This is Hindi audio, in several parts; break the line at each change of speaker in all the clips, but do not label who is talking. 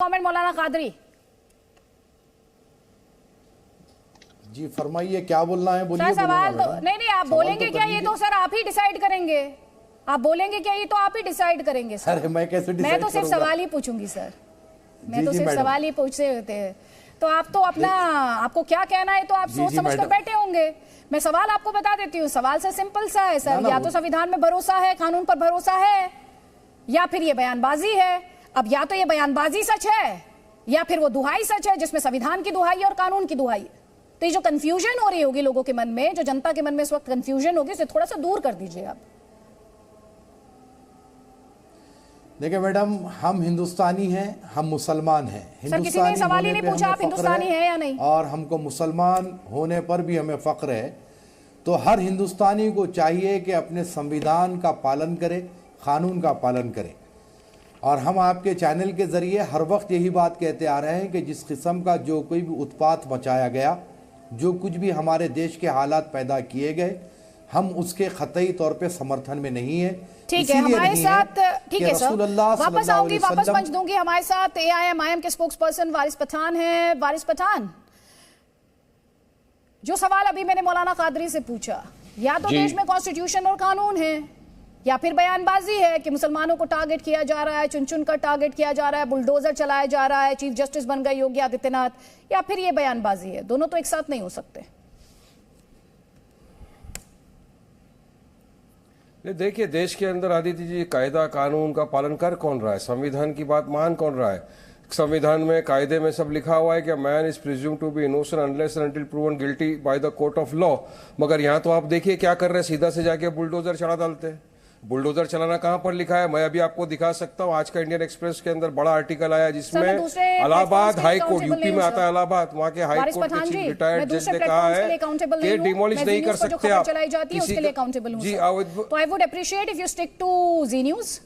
कमेंट मौलाना कादरी
जी फरमाइए, क्या बोलना है बोलिए।
सर सवाल तो नहीं आप बोलेंगे
तो
क्या? ये तो सर आप ही डिसाइड करेंगे। आप बोलेंगे क्या? ये तो आप ही डिसाइड करेंगे सर।
अरे मैं कैसे डिसाइड
मैं तो सिर्फ
करूंगा?
सवाल ही पूछूंगी सर। मैं
जी,
तो
जी,
सिर्फ
मैडम।
सवाल ही पूछते होते हैं। तो आप तो अपना आपको क्या कहना है तो आप सोच समझ कर बैठे होंगे। मैं सवाल आपको बता देती हूँ। सवाल सर सिंपल सा है सर। या तो संविधान में भरोसा है, कानून पर भरोसा है, या फिर ये बयानबाजी है। अब या तो ये बयानबाजी सच है या फिर वो दुहाई सच है जिसमें संविधान की दुहाई और कानून की दुहाई। तो ये जो कंफ्यूजन हो रही होगी लोगों के मन में, जो जनता के मन में इस वक्त कंफ्यूजन होगी, उसे थोड़ा सा दूर कर दीजिए आप।
देखिए मैडम, हम हिंदुस्तानी हैं, हम मुसलमान हैं।
सर किसी ने सवाल ही नहीं पूछा आप हिंदुस्तानी हैं या नहीं,
और हमको मुसलमान होने पर भी हमें फख्र है। तो हर हिंदुस्तानी को चाहिए कि अपने संविधान का पालन करे, कानून का पालन करे। और हम आपके चैनल के ज़रिए हर वक्त यही बात कहते आ रहे हैं कि जिस किस्म का जो कोई भी उत्पात मचाया गया, जो कुछ भी हमारे देश के हालात पैदा किए गए, हम उसके ख़तई तौर पे समर्थन में नहीं है।
ठीक है हमारे साथ, ठीक है सर, वापस आऊंगी, वापस पंच दूंगी। हमारे साथ AIM के स्पोक्स पर्सन वारिस पठान है। वारिस पठान, जो सवाल अभी मैंने मौलाना कादरी से पूछा, या तो देश में कॉन्स्टिट्यूशन और कानून है, या फिर बयानबाजी है कि मुसलमानों को टारगेट किया जा रहा है, चुन चुन कर टारगेट किया जा रहा है, बुलडोजर चलाया जा रहा है, चीफ जस्टिस बन गए योगी आदित्यनाथ, या फिर ये बयानबाजी है। दोनों तो एक साथ नहीं हो सकते।
देखिए, देश के अंदर आदित्य जी कायदा कानून का पालन कर कौन रहा है? संविधान की बात मान कौन रहा है? संविधान में कायदे में सब लिखा हुआ है कि man is presumed to be innocent unless and until proven guilty by the court of law. मगर यहाँ तो आप देखिए क्या कर रहे हैं, सीधा से जाके बुलडोजर चला डालते हैं। बुलडोजर चलाना कहां पर लिखा है? मैं अभी आपको दिखा सकता हूं। आज का इंडियन एक्सप्रेस के अंदर बड़ा आर्टिकल आया जिसमें इलाहाबाद हाई कोर्ट, यूपी में आता है इलाहाबाद, वहां के हाई कोर्ट के चीफ रिटायर्ड जज ने कहा है कि डिमोलिश नहीं कर सकते आप किसी
जी। तो I would appreciate if you stick to Zee news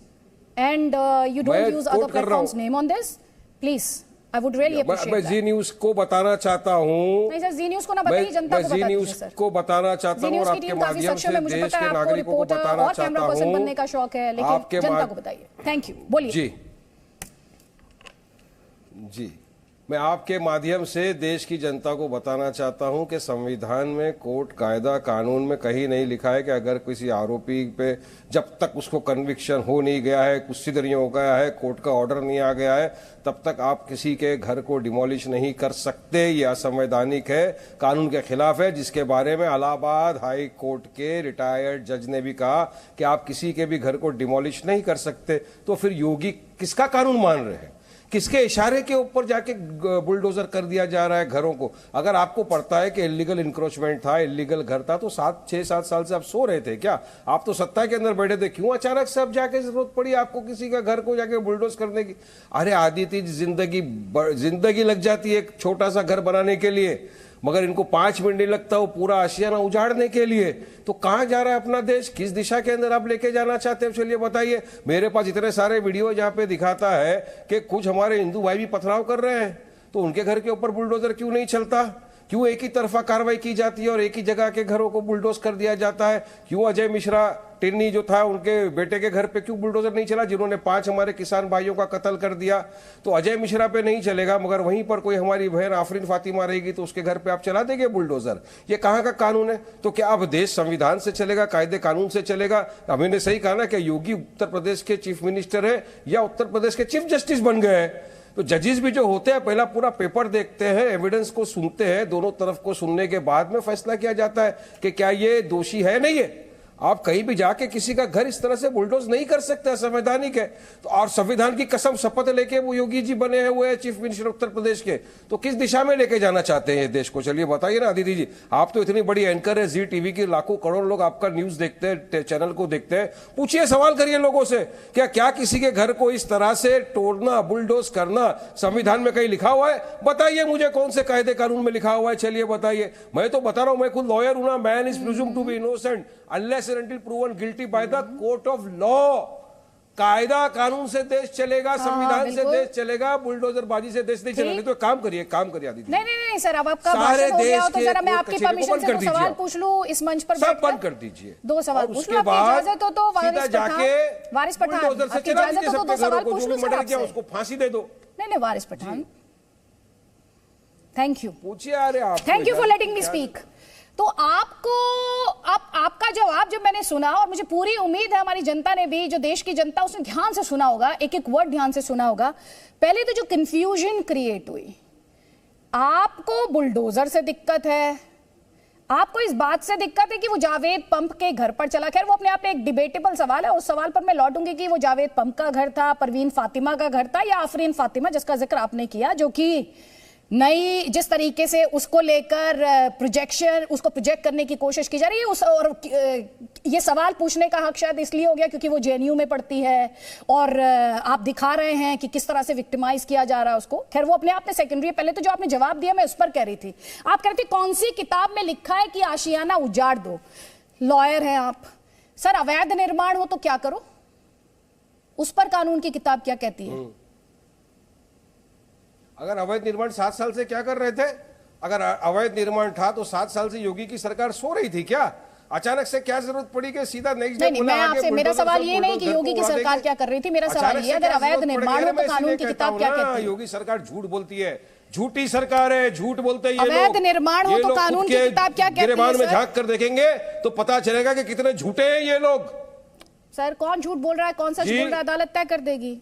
and you don't use other platforms name on this please. I would really appreciate
मैं जी न्यूज को बताना चाहता हूँ।
नहीं सर, जी न्यूज को ना बताइए, जनता को बताइए।
जी न्यूज को बताना चाहता हूँ और आपके माध्यम से देश के नागरिकों को बताना चाहता हूँ।
बनने का शौक है, लेकिन जनता को बताइए। थैंक यू, बोलिए।
जी, मैं आपके माध्यम से देश की जनता को बताना चाहता हूं कि संविधान में कोर्ट कायदा कानून में कहीं नहीं लिखा है कि अगर किसी आरोपी पे जब तक उसको कन्विक्शन हो नहीं गया है, कुछ सिद्ध नहीं हो गया है, कोर्ट का ऑर्डर नहीं आ गया है, तब तक आप किसी के घर को डिमोलिश नहीं कर सकते। यह असंवैधानिक है, कानून के खिलाफ है, जिसके बारे में इलाहाबाद हाई कोर्ट के रिटायर्ड जज ने भी कहा कि आप किसी के भी घर को डिमोलिश नहीं कर सकते। तो फिर योगी किसका कानून मान रहे हैं? किसके इशारे के ऊपर जाके बुलडोजर कर दिया जा रहा है घरों को? अगर आपको पड़ता है कि इलीगल इंक्रोचमेंट था, इलीगल घर था, तो 6-7 साल से आप सो रहे थे क्या? आप तो सत्ता के अंदर बैठे थे, क्यों अचानक से अब जाके जरूरत पड़ी आपको किसी का घर को जाके बुलडोज करने की? अरे आदित्य, जिंदगी लग जाती है एक छोटा सा घर बनाने के लिए, मगर इनको 5 मिनट नहीं लगता वो पूरा आशियाना उजाड़ने के लिए। तो कहां जा रहा है अपना देश? किस दिशा के अंदर आप लेके जाना चाहते हैं? चलिए बताइए। मेरे पास इतने सारे वीडियो जहां पे दिखाता है कि कुछ हमारे हिंदू भाई भी पथराव कर रहे हैं, तो उनके घर के ऊपर बुलडोजर क्यों नहीं चलता? क्यों एक ही तरफा कार्रवाई की जाती है और एक ही जगह के घरों को बुलडोज कर दिया जाता है? क्यों अजय मिश्रा टिन्नी जो था, उनके बेटे के घर पे क्यों बुलडोजर नहीं चला, जिन्होंने 5 हमारे किसान भाइयों का कत्ल कर दिया? तो अजय मिश्रा पे नहीं चलेगा, मगर वहीं पर कोई हमारी बहन आफरीन फातिमा रहेगी तो उसके घर पे आप चला देंगे बुलडोजर? ये कहाँ का कानून है? तो क्या अब देश संविधान से चलेगा, कायदे कानून से चलेगा? मैंने सही कहा ना कि योगी उत्तर प्रदेश के चीफ मिनिस्टर है या उत्तर प्रदेश के चीफ जस्टिस बन गए हैं। तो जजेस भी जो होते हैं पहला पूरा पेपर देखते हैं, एविडेंस को सुनते हैं, दोनों तरफ को सुनने के बाद में फैसला किया जाता है कि क्या ये दोषी है नहीं है। आप कहीं भी जाके किसी का घर इस तरह से बुलडोज नहीं कर सकते, संवैधानिक है। तो और संविधान की कसम शपथ लेके वो योगी जी बने हुए हैं चीफ मिनिस्टर उत्तर प्रदेश के, तो किस दिशा में लेके जाना चाहते हैं ये देश को? चलिए बताइए ना अदिति जी। आप तो इतनी बड़ी एंकर है, जी टीवी की लाखों करोड़ लोग आपका न्यूज देखते हैं, चैनल को देखते हैं। पूछिए, सवाल करिए लोगों से, क्या किसी के घर को इस तरह से तोड़ना, बुलडोज करना संविधान में कहीं लिखा हुआ है? बताइए मुझे, कौन से कायदे कानून में लिखा हुआ है? चलिए बताइए। मैं तो बता रहा हूं, मैं खुद लॉयर हूं ना। Man is presumed to be innocent unless and until proven guilty by the court of law. कायदा कानून से देश चलेगा, संविधान से
बिल्कुल।
देश चलेगा, बुलडोजरबाजी से देश नहीं चलेगा। तो काम करिए आदित्य।
नहीं सर, अब आपका
सारे
भाषण हो गया
देश
हो तो
के
जरा मैं
कोर्ट
आपकी
कचहरी को
परमिशन
बंद
से
कर
दो
दीजिए
सवाल
आप।
पूछ लूं इस मंच पर
सब
बैठकर?
बंद कर दीजिए।
2 सवाल
और
पूछ
उसके
लूं, आपकी
बाद
इजाजत हो तो
सीधा जाके
वारिस पठान,
बुलडोजर से
आपकी
चला
इजाजत
दीजिए
हो तो 2
सबके घरों
सवाल
को,
पूछ
जो
लूं
भी
सर
मर्डर किया
आपसे।
उसको फांसी दे दो।
नहीं वारिस पठान, थैंक यू,
पूछिए। अरे आप
thank you for letting me speak. तो आपका जवाब जब मैंने सुना, और मुझे पूरी उम्मीद है हमारी जनता ने भी, जो देश की जनता, उसने ध्यान से सुना होगा, एक एक वर्ड ध्यान से सुना होगा। पहले तो जो कंफ्यूजन क्रिएट हुई, आपको बुलडोजर से दिक्कत है, आपको इस बात से दिक्कत है कि वो जावेद पंप के घर पर चला। खैर वो अपने आप में एक डिबेटेबल सवाल है, उस सवाल पर मैं लौटूंगी कि वो जावेद पंप का घर था, परवीन फातिमा का घर था, या आफरीन फातिमा जिसका जिक्र आपने किया, जो कि नई जिस तरीके से उसको लेकर उसको प्रोजेक्ट करने की कोशिश की जा रही है। और ये सवाल पूछने का हक शायद इसलिए हो गया क्योंकि वो जेएनयू में पढ़ती है और आप दिखा रहे हैं कि किस तरह से विक्टिमाइज किया जा रहा है उसको। खैर वो अपने आप में सेकेंडरी है। पहले तो जो आपने जवाब दिया मैं उस पर कह रही थी, आप कह रहे थे कौन सी किताब में लिखा है कि आशियाना उजाड़ दो। लॉयर हैं आप सर, अवैध निर्माण हो तो क्या करो, उस पर कानून की किताब क्या कहती है?
अगर अवैध निर्माण 7 साल से क्या कर रहे थे? अगर अवैध निर्माण था तो 7 साल से योगी की सरकार सो रही थी क्या? अचानक से क्या जरूरत पड़ी कि सीधा नेक्स्ट डे?
नहीं, मैं आपसे, मेरा सवाल ये नहीं कि योगी की सरकार क्या कर रही थी, मेरा सवाल ये, अगर अवैध निर्माण हो तो कानून की किताब क्या कहती है?
योगी सरकार झूठ बोलती है, झूठी सरकार है, झूठ बोलते हैं ये लोग।
अवैध निर्माण हो तो कानून की किताब क्या कहती है?
गिरेबान में झांक कर देखेंगे तो पता चलेगा कि कितने झूठे हैं ये लोग।
सर कौन झूठ बोल रहा है, कौन सच बोल रहा है, अदालत तय कर देगी।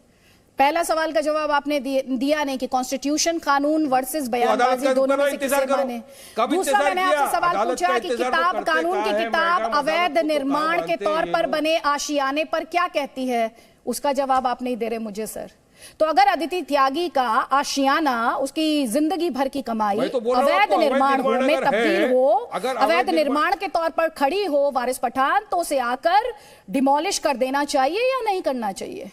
पहला सवाल का जवाब आपने दिया नहीं कि कॉन्स्टिट्यूशन कानून वर्सेस बयानबाजी दोनों में से किसे माने। दूसरा मैंने आपसे सवाल पूछा कि किताब, कानून की किताब अवैध निर्माण के तौर पर बने आशियाने पर क्या कहती है, उसका जवाब आप नहीं दे रहे मुझे सर। तो अगर अदिति त्यागी का आशियाना उसकी जिंदगी भर की कमाई अवैध निर्माण हो में तब्दील हो, अवैध निर्माण के तौर पर खड़ी हो वारिस पठान, तो उसे आकर डिमोलिश कर देना चाहिए या नहीं करना चाहिए?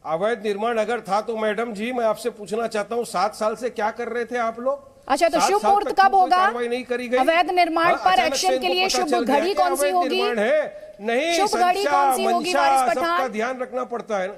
अवैध निर्माण अगर था तो मैडम जी मैं आपसे पूछना चाहता हूं 7 साल से क्या कर रहे थे आप लोग?
अच्छा, तो शुभ मुहूर्त कब होगा?
नहीं करी गई
अवैध निर्माण पर एक्शन के लिए शुभ घड़ी कौन सी होगी?
नहीं,
शुभ घड़ी कौन सी होगी वारिस पठान?
सबका ध्यान रखना पड़ता है ना।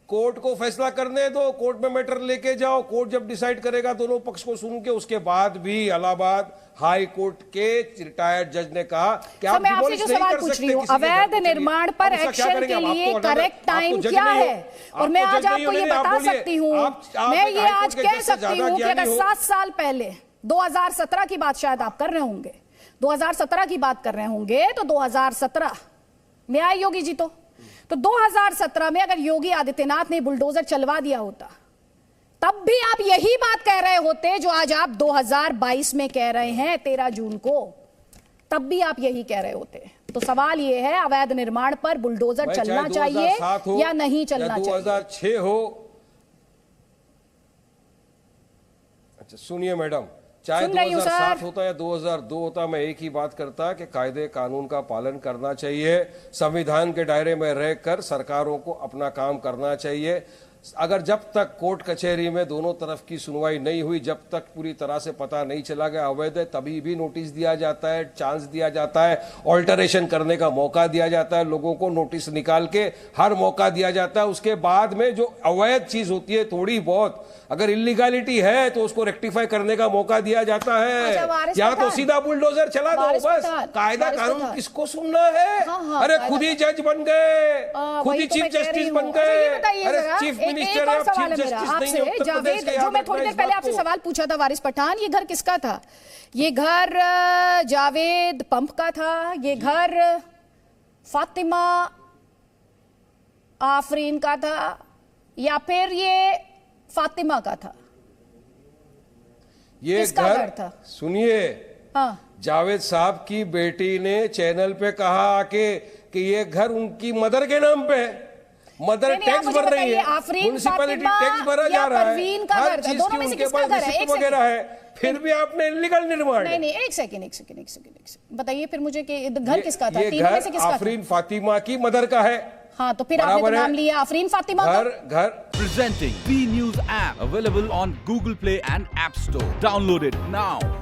कोर्ट को फैसला करने दो, कोर्ट में मैटर लेके जाओ, कोर्ट जब डिसाइड करेगा दोनों पक्ष को सुन के, उसके बाद भी इलाहाबाद हाई कोर्ट के रिटायर्ड जज ने कहा कि आप
मैं आपसे जो सवाल पूछ रही हूँ, अवैध निर्माण पर एक्शन के लिए करेक्ट टाइम क्या है? और मैं आज आपको ये बता सकती हूँ, मैं ये आज कह सकती हूँ कि अगर 7 साल पहले 2017 की बात शायद आप कर रहे होंगे, 2017 की बात कर रहे होंगे, तो 2017 में आए योगी जी, तो 2017 में अगर योगी आदित्यनाथ ने बुलडोजर चलवा दिया होता, तब भी आप यही बात कह रहे होते जो आज आप 2022 में कह रहे हैं 13 जून को, तब भी आप यही कह रहे होते। तो सवाल यह है, अवैध निर्माण पर बुलडोजर चलना चाहिए या नहीं चलना चाहिए?
2006 हो। अच्छा सुनिए मैडम, चाहे 2007 होता या 2002 होता, मैं एक ही बात करता कि कायदे कानून का पालन करना चाहिए, संविधान के दायरे में रहकर सरकारों को अपना काम करना चाहिए। अगर जब तक कोर्ट कचहरी में दोनों तरफ की सुनवाई नहीं हुई, जब तक पूरी तरह से पता नहीं चला गया अवैध है, तभी भी नोटिस दिया जाता है, चांस दिया जाता है, ऑल्टरेशन करने का मौका दिया जाता है, लोगों को नोटिस निकाल के हर मौका दिया जाता है। उसके बाद में जो अवैध चीज होती है थोड़ी बहुत, अगर इलीगैलिटी है तो उसको रेक्टिफाई करने का मौका दिया जाता है। या तो सीधा बुलडोजर चला दो बस, कायदा कानून किसको सुनना है? अरे खुद ही जज बन गए, खुद ही चीफ जस्टिस बन गए। अरे चीफ
एक और सवाल है मेरा आपसे जावेद, जो मैं थोड़ी देर पहले आपसे सवाल पूछा था वारिस पठान, ये घर किसका था? ये घर जावेद पंप का था, ये घर फातिमा आफरीन का था, या फिर ये फातिमा का था?
ये घर था? सुनिए,
हाँ,
जावेद साहब की बेटी ने चैनल पे कहा आके कि ये घर उनकी मदर के नाम पे है, मदर टैक्स भर रही है, म्युनिसिपैलिटी टैक्स भरा जा रहा है, हर चीज की उनके पास रिसिप्ट वगैरह है, फिर भी आपने इलीगल निर्माण।
नहीं, एक सेकंड बताइए फिर मुझे कि घर किसका था?
ये घर आफरीन फातिमा की मदर का है।
हाँ, तो फिर आपने तो नाम लिया आफरीन फातिमा का।
घर
presenting B news app available on Google Play and App Store. Download it now.